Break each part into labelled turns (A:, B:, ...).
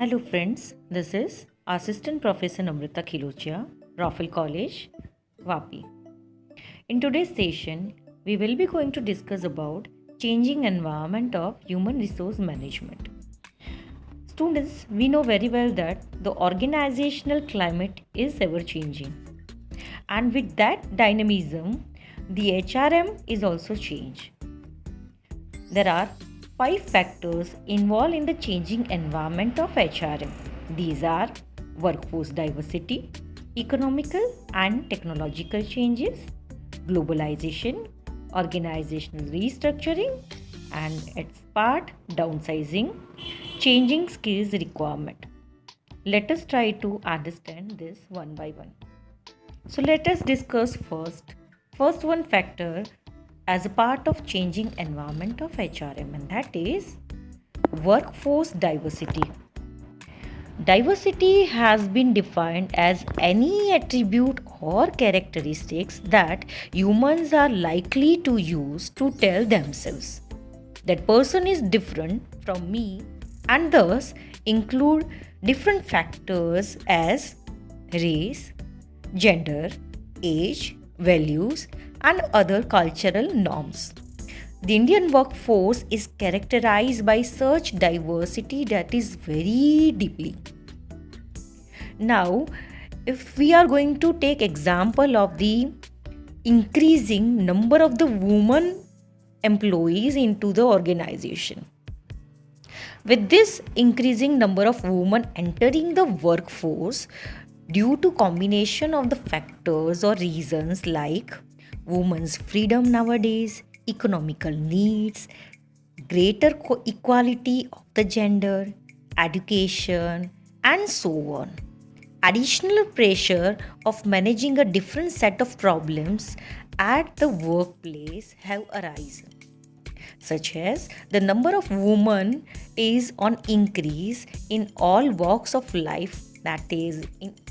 A: Hello friends, this is Assistant Professor Namrata Khilochia, Raffle College, Vapi. In today's session, we will be going to discuss about changing environment of human resource management. Students, we know very well that the organizational climate is ever changing. And with that dynamism, the HRM is also changed. There are 5 factors involved in the changing environment of HRM. These are workforce diversity, economical and technological changes, globalization, organizational restructuring, and its part downsizing, changing skills requirement. Let us try to understand this one by one. So let us discuss first one factor as a part of changing environment of HRM, and that is workforce diversity. Diversity has been defined as any attribute or characteristics that humans are likely to use to tell themselves that person is different from me, and thus include different factors as race, gender, age, values, and other cultural norms. The Indian workforce is characterized by such diversity that is very deeply. Now, if we are going to take example of the increasing number of the women employees into the organization. With this increasing number of women entering the workforce due to combination of the factors or reasons like women's freedom nowadays, economical needs, greater equality of the gender, education, and so on. Additional pressure of managing a different set of problems at the workplace have arisen, such as the number of women is on increase in all walks of life. That is,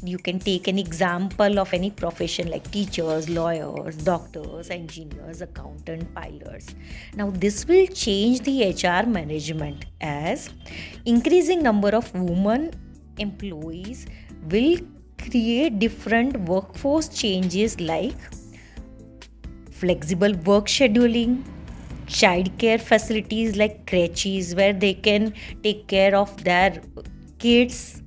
A: you can take an example of any profession like teachers, lawyers, doctors, engineers, accountant, pilots. Now this will change the HR management as increasing number of women employees will create different workforce changes like flexible work scheduling, childcare facilities like creches where they can take care of their kids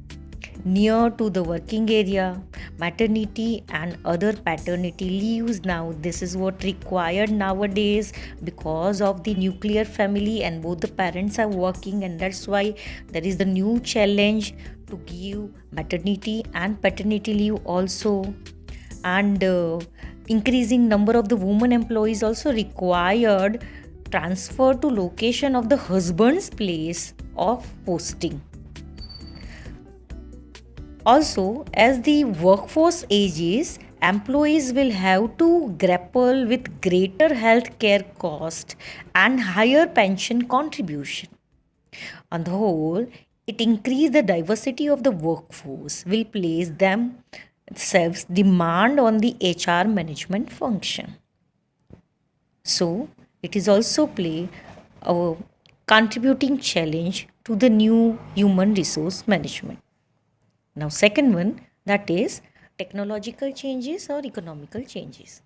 A: near to the working area, maternity and other paternity leaves. Now this is what required nowadays because of the nuclear family and both the parents are working, and that's why there is the new challenge to give maternity and paternity leave also. And increasing number of the women employees also required transfer to location of the husband's place of posting. Also, as the workforce ages, employees will have to grapple with greater health care cost and higher pension contribution. On the whole, it increases the diversity of the workforce, will place themselves demand on the HR management function. So, it is also play a contributing challenge to the new human resource management. Now, second one, that is technological changes or economical changes.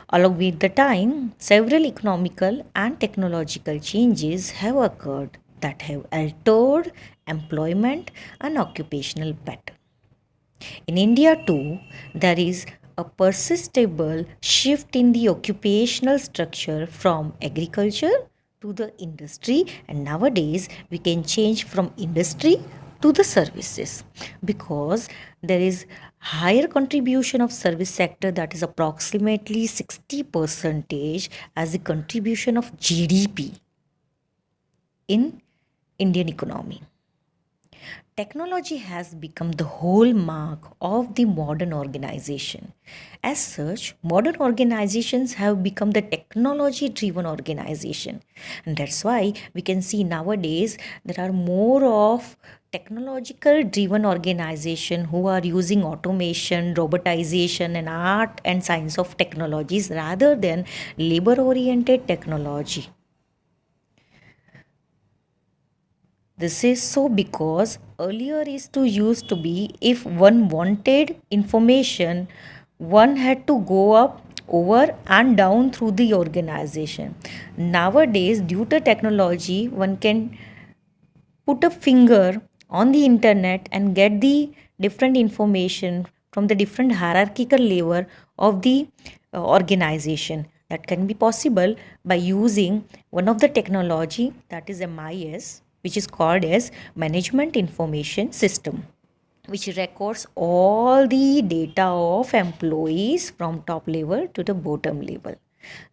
A: Along with the time, several economical and technological changes have occurred that have altered employment and occupational pattern. In India too, there is a persistible shift in the occupational structure from agriculture to the industry, and nowadays we can change from industry to the services because there is higher contribution of service sector, that is approximately 60% as the contribution of GDP in Indian economy. Technology has become the hallmark of the modern organization. As such, modern organizations have become the technology driven organization. And that's why we can see nowadays there are more of technological driven organization who are using automation, robotization and art and science of technologies rather than labor oriented technology. This is so because earlier is to used to be if one wanted information, one had to go up, over and down through the organization. Nowadays, due to technology, one can put a finger on the internet and get the different information from the different hierarchical layer of the organization. That can be possible by using one of the technology, that is MIS, which is called as management information system, which records all the data of employees from top level to the bottom level.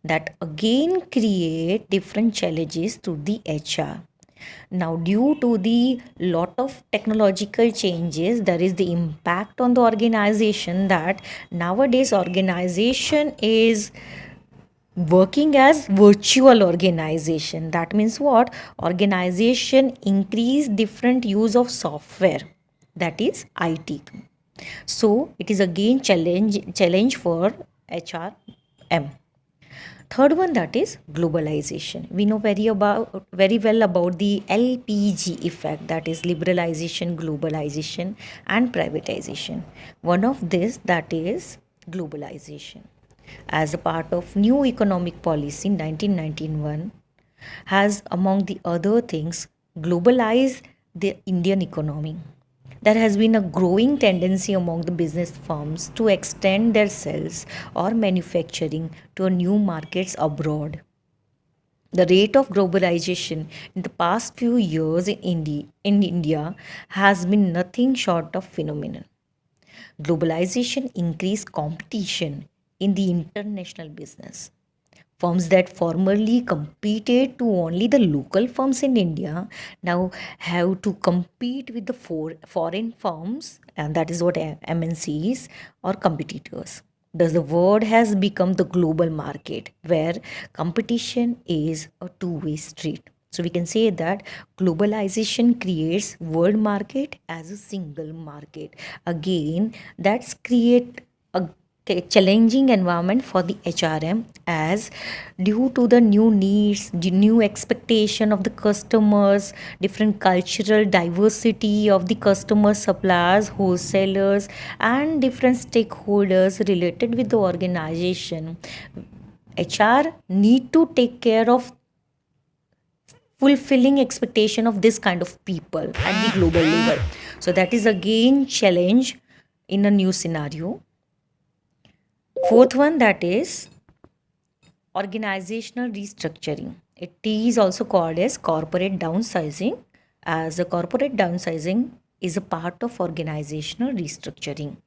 A: That again create different challenges to the HR. Now, due to the lot of technological changes, there is the impact on the organization that nowadays organization is working as virtual organization. That means what? Organization increase different use of software, that is IT. So it is again challenge for HRM. Third one, that is globalization. We know very well about the LPG effect, that is liberalization, globalization, and privatization. One of this, that is globalization. As a part of new economic policy in 1991, has among the other things globalized the Indian economy. There has been a growing tendency among the business firms to extend their sales or manufacturing to new markets abroad. The rate of globalization in the past few years in India has been nothing short of phenomenal. Globalization increased competition in the international business. Firms that formerly competed to only the local firms in India now have to compete with the foreign firms, and that is what MNCs or competitors. Thus, the world has become the global market where competition is a two-way street. So we can say that globalization creates world market as a single market. Again, that's create a challenging environment for the HRM, as due to the new needs, the new expectation of the customers, different cultural diversity of the customers, suppliers, wholesalers, and different stakeholders related with the organization. HR need to take care of fulfilling expectation of this kind of people at the global level. So that is again challenge in a new scenario. Fourth one, that is organizational restructuring. It is also called as corporate downsizing, as a corporate downsizing is a part of organizational restructuring.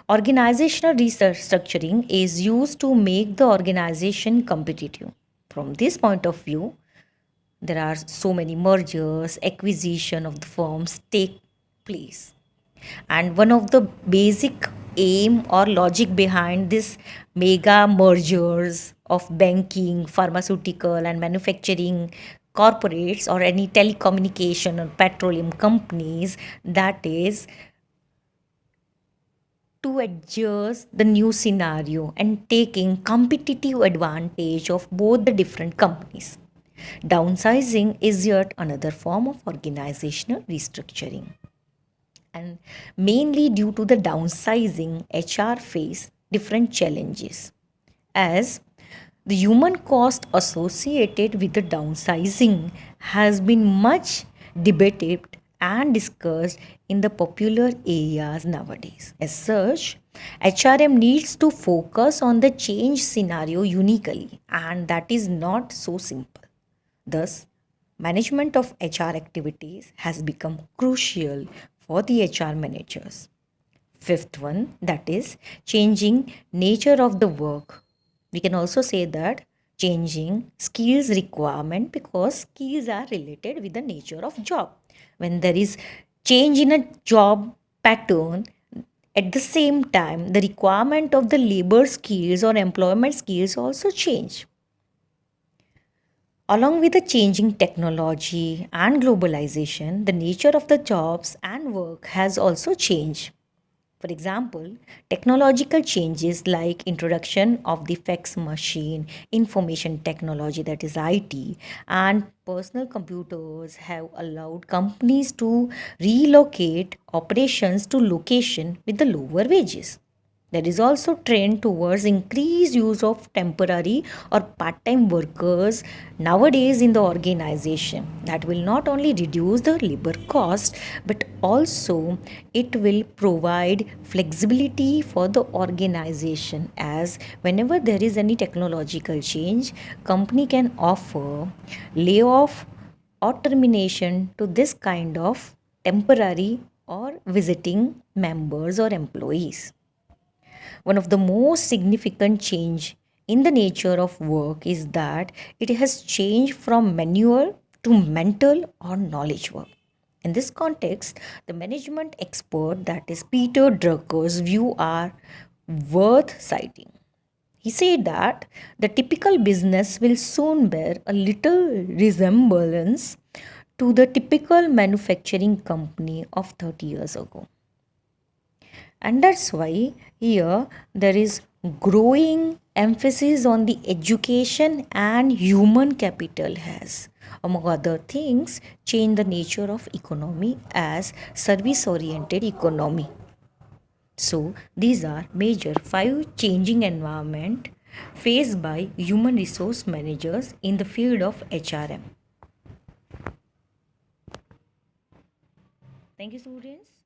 A: Organizational restructuring is used to make the organization competitive. From this point of view, there are so many mergers, acquisition of the firms take place. And one of the basic aim or logic behind this mega mergers of banking, pharmaceutical, and manufacturing corporates or any telecommunication or petroleum companies, that is to adjust the new scenario and taking competitive advantage of both the different companies. Downsizing is yet another form of organizational restructuring. And mainly due to the downsizing, HR face different challenges, as the human cost associated with the downsizing has been much debated and discussed in the popular areas nowadays. As such, HRM needs to focus on the change scenario uniquely, and that is not so simple. Thus, management of HR activities has become crucial for the HR managers. Fifth one, that is changing nature of the work. We can also say that changing skills requirement, because skills are related with the nature of job. When there is change in a job pattern, at the same time the requirement of the labor skills or employment skills also change. Along with the changing technology and globalization, the nature of the jobs and work has also changed. For example, technological changes like introduction of the fax machine, information technology that is IT, and personal computers have allowed companies to relocate operations to location with the lower wages. There is also trend towards increased use of temporary or part-time workers nowadays in the organization. That will not only reduce the labor cost, but also it will provide flexibility for the organization, as whenever there is any technological change, company can offer layoff or termination to this kind of temporary or visiting members or employees. One of the most significant change in the nature of work is that it has changed from manual to mental or knowledge work. In this context, the management expert, that is Peter Drucker's view, are worth citing. He said that the typical business will soon bear a little resemblance to the typical manufacturing company of 30 years ago. And that's why here there is growing emphasis on the education and human capital has, among other things, change the nature of economy as service oriented economy. So these are major five changing environment faced by human resource managers in the field of HRM. Thank you, students.